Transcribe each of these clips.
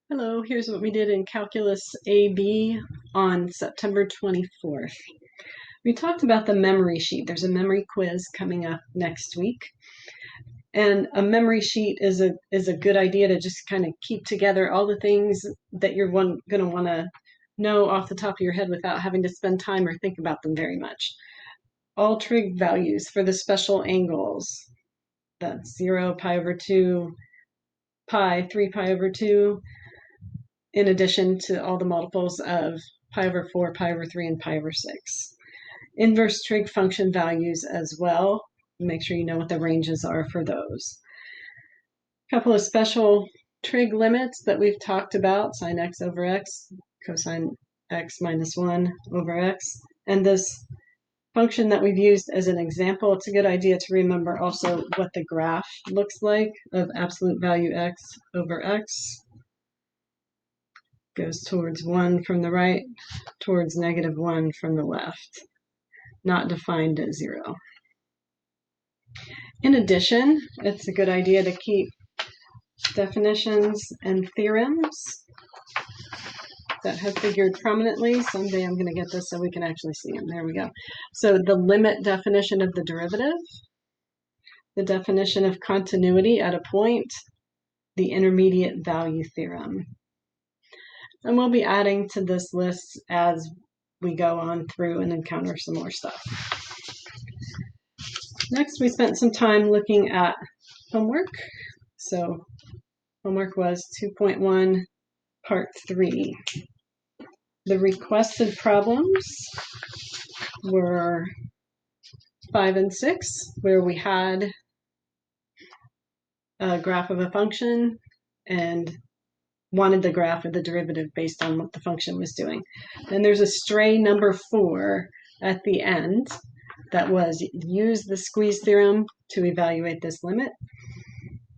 Hello, here's what we did in Calculus AB on September 24th. We talked about the memory sheet. There's a memory quiz coming up next week. And a memory sheet is a good idea to just kind of keep together all the things that you're going to want to know off the top of your head without having to spend time or think about them very much. All trig values for the special angles. That's 0, pi over 2, pi, 3 pi over 2, in addition to all the multiples of pi over 4, pi over 3, and pi over 6. Inverse trig function values as well. Make sure you know what the ranges are for those. A couple of special trig limits that we've talked about: sine x over x, cosine x minus 1 over x. And this function that we've used as an example, it's a good idea to remember also what the graph looks like of absolute value x over x. Goes towards 1 from the right, towards -1 from the left, not defined at 0. In addition, it's a good idea to keep definitions and theorems that have figured prominently. Someday I'm going to get this so we can actually see them. There we go. So the limit definition of the derivative, the definition of continuity at a point, the intermediate value theorem. And we'll be adding to this list as we go on through and encounter some more stuff. Next, we spent some time looking at homework. So homework was 2.1, part 3. The requested problems were 5 and 6, where we had a graph of a function and wanted the graph of the derivative based on what the function was doing. Then there's a stray number 4 at the end that was use the squeeze theorem to evaluate this limit.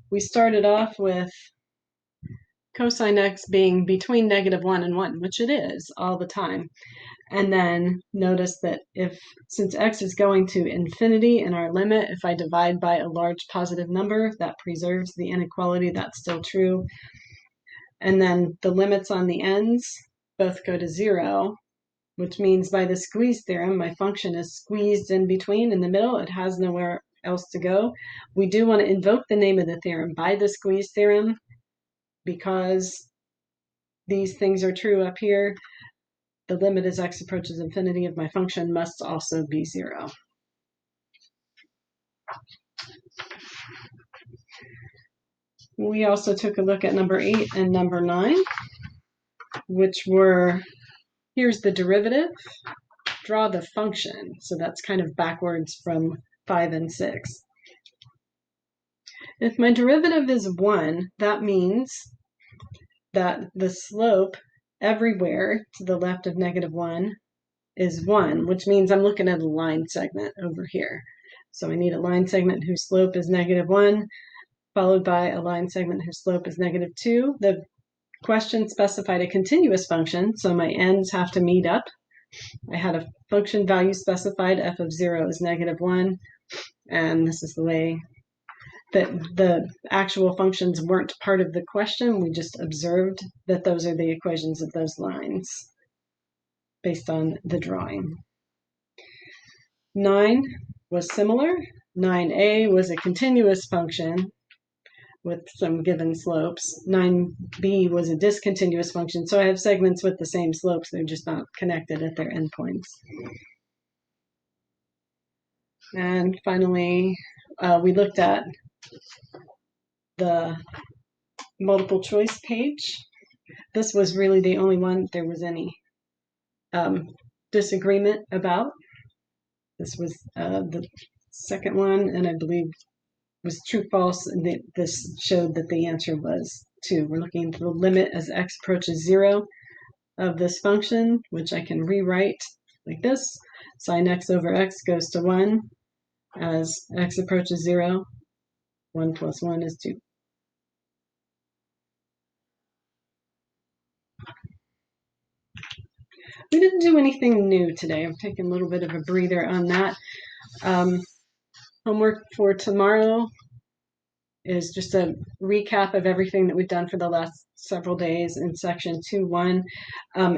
We started off with cosine x being between -1 and 1, which it is all the time. And then notice that since x is going to infinity in our limit, if I divide by a large positive number, that preserves the inequality. That's still true. And then the limits on the ends both go to 0, which means by the squeeze theorem, my function is squeezed in between, in the middle. It has nowhere else to go. We do want to invoke the name of the theorem by the squeeze theorem because these things are true up here. The limit as x approaches infinity of my function must also be 0. We also took a look at number 8 and number 9, which were, here's the derivative, draw the function. So that's kind of backwards from 5 and 6. If my derivative is 1, that means that the slope everywhere to the left of -1 is 1, which means I'm looking at a line segment over here. So I need a line segment whose slope is -1, followed by a line segment whose slope is -2. The question specified a continuous function, so my ends have to meet up. I had a function value specified, f of 0 is -1, and this is the way that the actual functions weren't part of the question. We just observed that those are the equations of those lines based on the drawing. 9 was similar. 9a was a continuous function with some given slopes. 9b was a discontinuous function, so I have segments with the same slopes. They're just not connected at their endpoints. And finally, we looked at the multiple choice page. This was really the only one there was any disagreement about. This was the second one, and I believe was true, false, and this showed that the answer was 2. We're looking at the limit as x approaches 0 of this function, which I can rewrite like this. Sine x over x goes to 1 as x approaches 0. 1 plus 1 is 2. We didn't do anything new today. I'm taking a little bit of a breather on that. Homework for tomorrow is just a recap of everything that we've done for the last several days in section 2.1.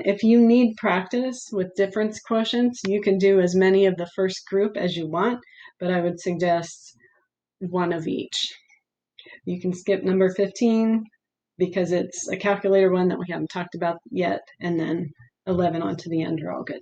If you need practice with difference quotients, you can do as many of the first group as you want, but I would suggest one of each. You can skip number 15 because it's a calculator one that we haven't talked about yet, and then 11 on to the end are all good.